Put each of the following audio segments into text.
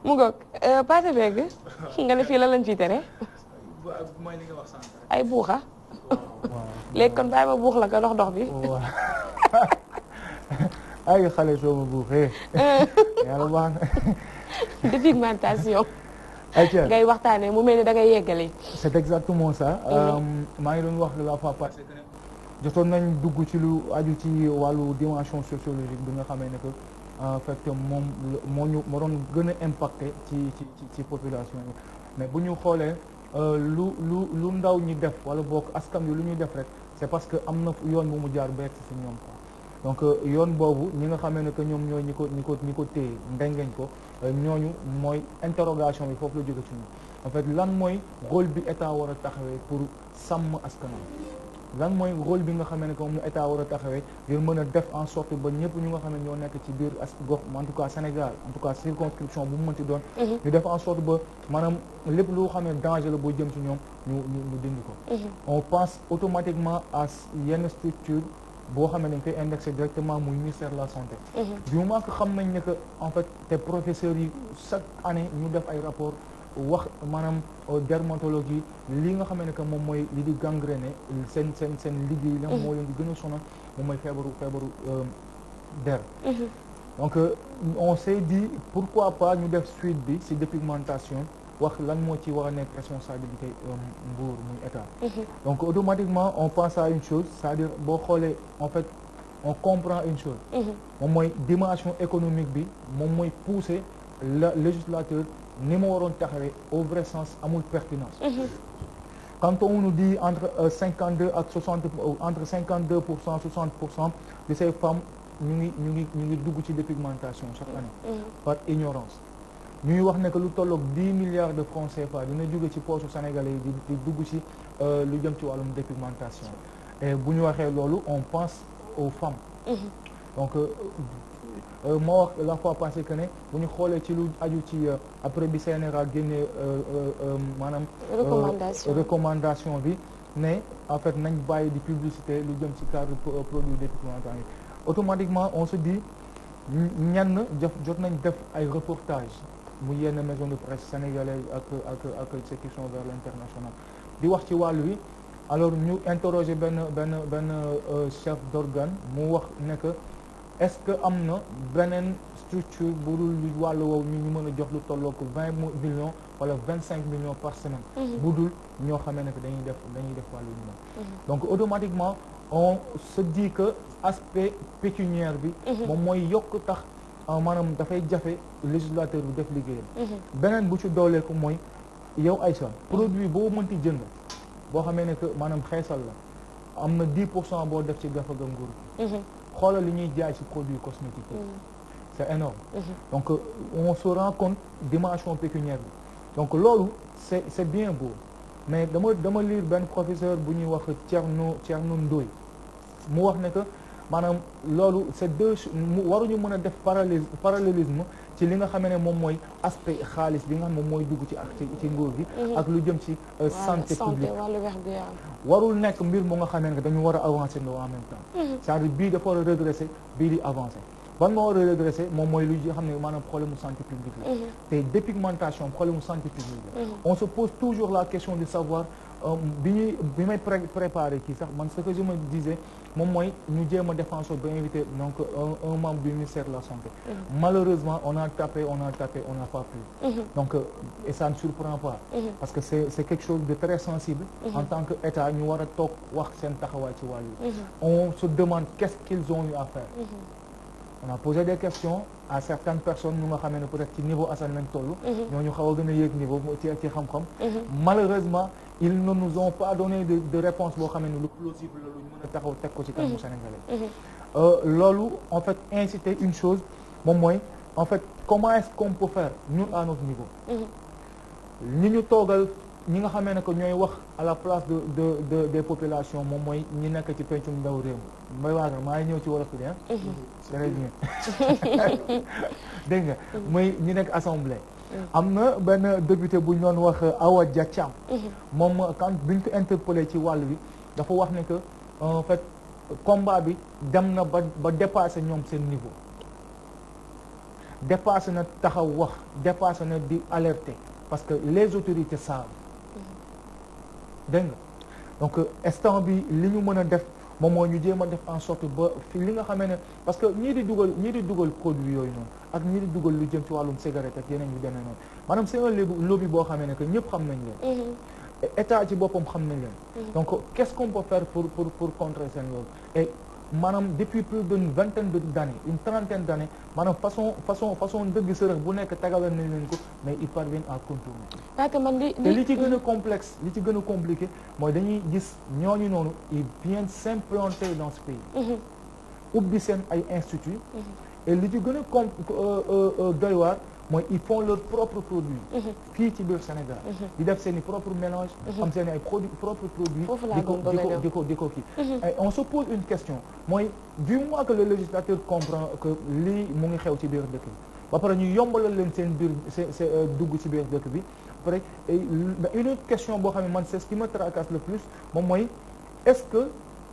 mu ngoog Pathé Bègue nga ne fii la lañ fiy tere mooy li nga wax sànq rek. ay buuxa waaw léegi kon bàyyi ma buux la nga dox bi waaw ay xale soo ma buuxee yàlla baax na dépigmentation ayca ngay waxtaanee mu mel ni da ngay yeggale c'est exactement ça maa ngi doon wax la fois passée que ne jotoon nañ dugg ci lu aju ci wàllu dimension sociologique bi nga xamee ne que en fait moom moo doon gën a impacté ci population yi mais bu ñu xoolee lu ndaw ñi def wala boog askan wi lu ñuy def rek c'est parce que am na yoon bu mu jaar ba egg si ñoom quoi donc yoon boobu ñi nga xamee ne que ñoom ñooy ñi ko téye ndengeñ ko ñooñu mooy interrogation bi foofu la jóge ci ñun en fait lan mooy rôle bi état war a taxawee pour sàmm askanam lan mooy rôle bi nga xamee ne que moom état war a taxawee ngir mën a def en sorte ba ñëpp ñu nga xam ne ñoo nekk ci biir gox en tout cas Sénégal en tout cas circonscription bu mu mënti doon ñu def en sorte ba maanaam lépp lu xam ne danger la boo jëm ci ñoom ñu dindi ko on pense automatiquement à yenn structure boo xam ne dañ koy indexé directement muy ministère de la santé du moment que xam nañ ne que en fait te professeurs yi chaque année ñu def ay rapport wax maanaam dermatologie li nga xam ne que moom mooy li di gangréné seen liggéey la moo leen di gën a sonal moom mooy feebaru der donc on s'est dit pourquoi pas ñu def suite bi ci dépigmentation wax lan moo ci war a nekk responsabilité nguur muy état donc automatiquement on pense à une chose c'est-à-dire boo xoolee en fait on comprend une chose moom mooy dimension économique bi moom mooy pousser le législateur ni ma waroon taxawee au vrai sens amul pertinence quand on nous dit entre 52 ak 60 entre 52% 60% de ces femmes ñu ngi dugg ci dépigmentation chaque année par ignorance ñuy wax ne que lu tolloog 10 milliards de francs CFA dina jóge ci poche sénégalais yi di dugg ci lu jëm ci wàllum dépigmentation et bu ñu waxee loolu on pense aux femmes donc moo wax la fois passée que ne bu ñu xoolee ci lu aju ci après bi CNRA génnee maanaam recommandation bi ne en fait nañ bàyyi di publicité lu jëm ci cadre produit dépigmentant yi automatiquement on se dit ñenn jot nañ def ay reportage mu yenn maison de presse sénégalaise ak ceux qui sont vers l'international di wax ci wàllu wi alors ñu interroger benn chef d'organe mu wax ne que est-ce que am na beneen structure bu dul wàllu woowu ñu mën a jox lu tolloo ko 20 millions wala 25 millions par semaine bu dul ñoo xamee ne que dañuy def wàllu ñu donc automatiquement on se dit que aspect pécuniaire bi moom mooy yokk tax maanaam dafay jafe législateur bi def liggéeyam beneen bu ci dooleeku mooy yow Aïcha produit boo mënti jënd boo xamee ne que maanaam xeesal la am na 10% boo def ci gafaga nguur gi xoolal li ñuy jaay ci produit cosmétique c'est énorme donc on se rend compte dimension pécuniaire bi donc loolu c'est bien beau mais dama lire benn professeur bu ñuy wax Thierno Ndoye mu wax ne que maanaam loolu c'est deux waruñu mën a def parallélisme ci li nga xam ne moom mooy aspect xaalis bi nga xam ne moom mooy dugg ci nguur gi ak lu jëm ci santé publique warul nekk mbir mu nga xam ne dañu war a avancer ndoo en même temps c'est-à-dire bii dafa war a redresser bii di avancer ban moo war a redresser moom mooy lu xam ne maanaam problème mu santé publique la te dépigmentation problème mu santé publique la on se pose toujours la question de savoir bi may préparé kii sax man ce que je me disais moom mooy ñu jéem a défenseur ba invité donc un membre du ministère de la santé malheureusement on a tapé on n'a pas pu donc et ça ne surprend pas parce que c'est quelque chose de très sensible en tant que état ñu war a toog wax seen taxawaay ci wàllu on se demande qu'est-ce qu'ils ont eu à faire on a posé des questions à certaines personnes ñu nga xamee ne peut-être ci niveau Assane lañ toll ñooñu xaw a gën a yéeg niveau ci xam-xam malheureusement ils ne nous ont pas donné de réponse boo xam ne lu plausible la lu ñu mën a taxaw teg ko ci kanamu sénégalais loolu en fait inciter une chose moom mooy en fait comment est-ce qu'on peut faire ñun à notre niveau ñi ñu toogal ñi nga xamee ne que ñooy wax à la place des populations moom mooy ñi nekk ci pencum ndaw réew mbay waaga maa ngi ñëw ci wolof bi très bien dégg nga mooy ñi nekk assemblée am na benn député bu ñu doon wax Awa Dia Thiam moom quand biñ ko interpellé ci wàll bi dafa wax ne que en fait combat bi dem na ba dépassé ñoom seen niveau dépassé na taxaw wax dépassé na di alerter parce que les autorités savent dégg nga donc instant bi li ñu mën a def moom moo ñu jéem a def en sorte ba fi li nga xamee ne parce que ñii di dugal produit yooyu noonu ak ñii di dugal lu jëm ci wàllum cigarette ak yeneen yu demee noonu maanaam c'est un lobby boo xamee ne que ñëpp xam nañ leen état ci boppam xam nañ leen donc qu'est-ce qu'on peut faire pour contrer seen loolu et maanaam depuis plus d'une vingtaine d'années une trentaine d'années maanaam façon dëgg sërëx bu nekk tagalan nañ leen ko mais ils parviennent à contourner parce que man te li ci gën a complexe li ci gën a compliqué mooy dañuy gis ñooñu noonu ils viennent s'implanter dans ce pays ubbi seen ay instituts et li ci gën a doy waar mooy ils font leur propre produit fii ci biir Sénégal di def seen i propre mélange am seen i ay propre produit di ko kii et on se pose une question mooy du moment que le législateur comprend que lii mu ngi xew ci biir dëkk bi ba pare ñu yombalal leen seen biir dugg ci biir dëkk bi après une autre question boo xam ne man c'est ce qui me tracasse le plus moom mooy est-ce que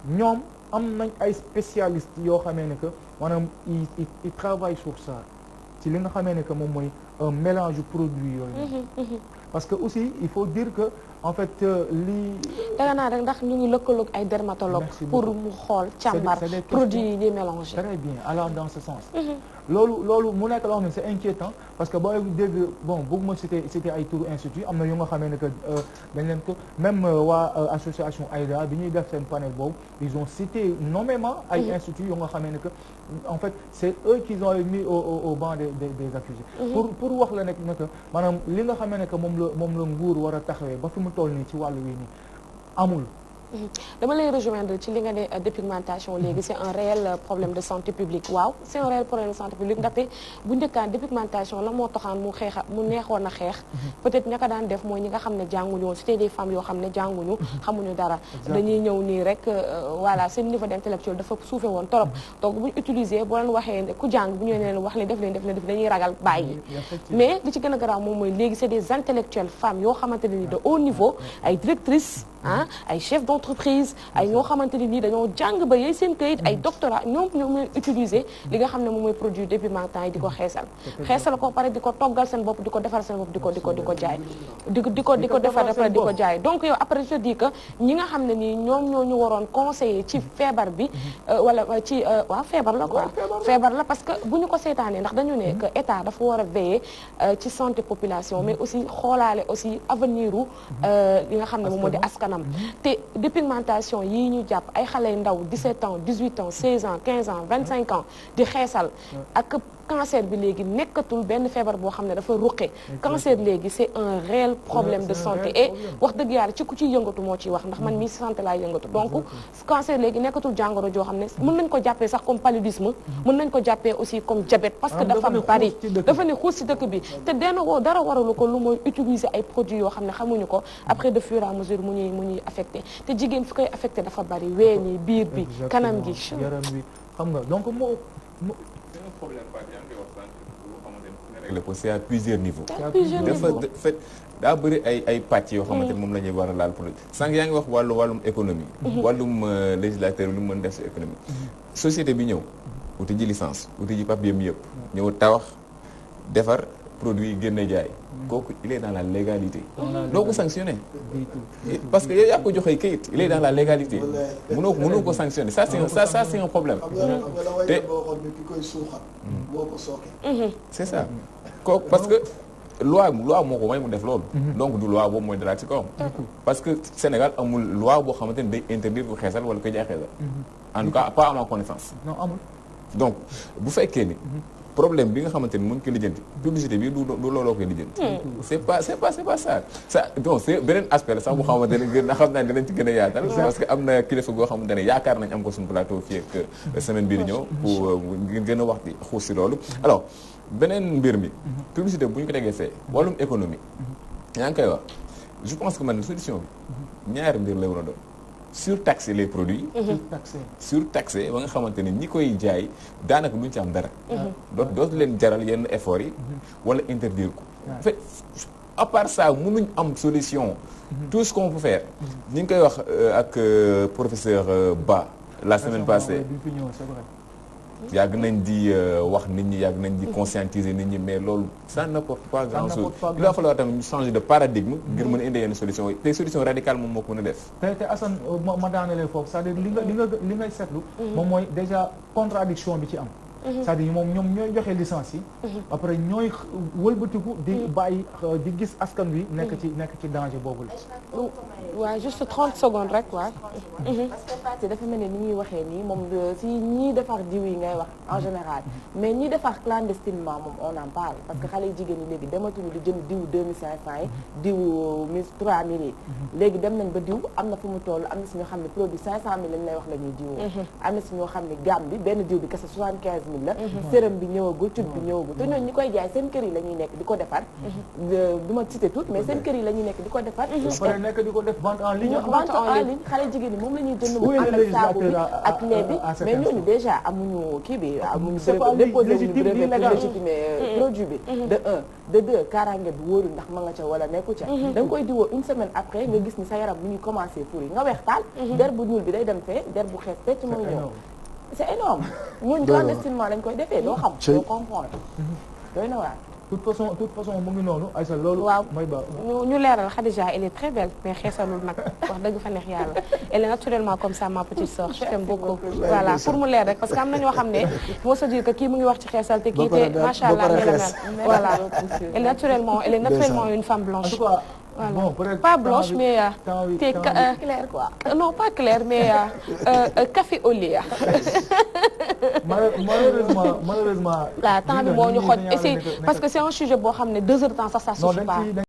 ñoom am nañ ay spécialistes yoo xamee ne que maanaam ils travaillent sur ça ci li nga xamee ne que moom mooy un mélange produit yooyu parce que aussi il faut dire que en fait lii danga naa rek ndax ñu ngi lëkkaloog ay dermatologue pour mu xool càmbar produit yi ñuy mélanger très bien allant dans ce sens loolu mu nekk loo xam ne c'est inquiétant parce que booy dégg bon bëgguma citer ay tour institut am na yu nga xamee ne que dañ leen ko même waa association AIDA bi ñuy def seen panel boobu ils ont cité nommément ay instituts yu nga xamee ne que en fait c'est eux qui ont mis au banc des accusés pour wax la nekk ne que maanaam li nga xamee ne que moom la nguur war a taxawee ba fi mu toll nii ci wàllu wi nii amul dama lay rejoindre ci li nga ne dépigmentation léegi c'est un réel problème de santé publique waaw c'est un réel problème de santé publique ndaxte bu njëkkaan dépigmentation la moo taxaan mu neexoon a xeex peut-être ña ko daan def mooy ñi nga xam ne jànguñu woon c'était des femmes yoo xam ne jànguñu xamuñu dara dañuy ñëw nii rek voilà seen niveau d'intellectuel dafa suufe woon torop donc bu ñu utiliser boo leen waxee ku jàng bu ñu leen wax leen def dañuy ragal bàyyi mais li ci gën a garaaw moom mooy léegi c'est des intellectuels femmes yoo xamante ne ni de haut niveau ay directrices ay chefs d'entreprise ay ñoo xamante ni nii dañoo jàng ba yey seen kayit ay doctorat ñoom ñooy utiliser li nga xam ne moom mooy produit dépigmentant yi di ko xeesal ko pare di ko toggal seen bopp di ko defar seen bopp di ko jaay di ko defar après di ko jaay donc yow après je dis que ñi nga xam ne nii ñoom ñoo ñu waroon conseiller ci feebar bi wala ci waaw feebar la quoi feebar la parce que bu ñu ko seetaanee ndax dañu ne que état dafa war a veiller ci santé population mais aussi xoolaale aussi avenir u li nga xam ne moom moo di askanam te dépigmentation yii ñu jàpp ay xale ndaw 17 ans 18 ans 16 ans 15 ans 25 ans di xeesal ak cancer bi léegi nekkatul benn feebar boo xam ne dafa ruqe cancer léegi c'est un réel problème de santé et wax dëgg yàlla ci ku ciy yëngatu moo ciy wax ndax man mii si santé laay yëngatu donc cancer léegi nekkatul jàngoro joo xam ne mën nañ ko jàppee sax comme paludisme mën nañ ko jàppee aussi comme diabète parce que dafa bari dafa ne xuus ci dëkk bi te dara waralu ko lu mooy utiliser ay produits yoo xam ne xamuñu ko après de fur et à mesure mu ñuy affecté te jigéen fi koy affecté dafa bari ween yi biir bi kanam gi yaram bi xam nga donc moo problème pas yaa ngi wax sànq loo xamante ne régler ko c'est à plusieurs niveaux dafa daa bëri ay pàcc yoo xamante ne moom la ñuy war a laal pour sànq yaa ngi wax wàllum économie wàllum législateur bi lu mu mën def si économie société bi ñëw uti ji licence uti ji papier mi yëpp ñëw tawax defar produit génne jaay kooku il est dans la légalité doo ko sanctionner parce que yow yaa ko joxee kayit il est dans la légalité mënoo ko sanctionner ça c'est un problème te c'est ça kooku parce que loi moo ko may mu def loolu donc du loi boobu mooy dara ci kawam parce que Sénégal amul loi boo xamante ne day interdire ku xeesal wala ko jaay xeesal en tout cas pas à ma connaissance non amul donc bu fekkee ni problème bi nga xamante ni mën ko lijjanti publicité bi du looloo koy lijjanti c'est pas ça donc c'est beneen aspect la sax bu xamante ne gën na xam naa dinañ ci gën a yaatal parce que am na kilifa goo xamante ne yaakaar nañ am ko suñu plateau fii ak semaine bii di ñëw pour gën a wax di xuus si loolu alors beneen mbir mi publicité bu ñu ko tegee fee wàllum économie yaa ngi koy wax je pense que man solution bi ñaari mbir la war a doon surtaxer les produits surtaxer ba nga xamante ni ñi koy jaay daanaka duñ ci am dara dootu leen jaral yenn effort yi wala interdire ko en fait à part ça mënuñ am solution tout ce qu'on peut faire ñi ngi koy wax ak professeur Ba la semaine passée yàgg nañ di wax nit ñi yàgg nañ di conscientiser nit ñi mais loolu ça n'apporte pas grand chose. il va falloir tamit ñu changer de paradigme ngir mën a indi yenn solution te solution radicale moom moo ko mën a def. te Assane ma daanelee foofu c'est-à-dire li ngay seetlu. moom mooy déjà contradiction bi ci am. c'est-à-dire ñoom ñooy joxe licence yi. après ñooy wëlbatiku di bàyyi di gis askan wi nekk ci danger boobu la. waaw juste 30 secondes rek waaw. parce que Fatou dafa mel ni ñuy waxee nii moom si ñiy defar diw yi ngay wax en général mais ñiy defar clandestinement moom on en parle parce que xale yu jigéen ñi léegi dematuñu di jënd diw 2500 yi diw 3000 yi léegi dem nañ ba diw am na fu mu toll am na si ñoo xam ne produit 500000 lañ lay wax la ñuy diwoo am na si ñoo xam ne gamme bi benn diw bi kese 75000 la sérum bi ñëwagul tube bi ñëwagul te ñooñu ñi koy jaay seen kër yi la ñuy nekk di ko defar du ma cité tout mais seen kër yi la ñuy nekk di ko defar vente en ligne xale jigéen ñi moom la ñuy jënd mu ànd ak saabu bi ak lait bi mais ñooñu déjà amuñu kii bi amuñu déposé wuñu brevet pour légitimer produit bi de un de deux kaaraange bi wóorul ndax ma nga ca wala nekku ca da nga koy diwoo une semaine après nga gis ni sa yaram mi ngi commencé furi nga weex taal der bu ñuul bi day dem fee der bu xees fecc mooy ñëw c'est énorme ñun clandestinement lañ koy defee doo xam doo comprendre doy na waar toute façon mu ngi noonu Aïssa loolu. waaw mooy ba ñu leeral Khadija elle est très belle mais xeesalul nag wax dëgg fa neex yàlla elle est naturellement comme ça ma petite sœur je t'aime beaucoup. voilà pour mu leer rek parce que am na ñoo xam ne moo se dire que kii mu ngi wax ci xeesal te kii te macha allah ni la mel. voilà elle est naturellement une femme blanche. Voilà. Bon, peut-être pas blanche mais t'es clair quoi. Non pas clair mais café au lait. malheureusement. la temps bi moo ñu xoj parce que c'est un sujet boo xam ne 2 heures de temps sax ça suffit pas.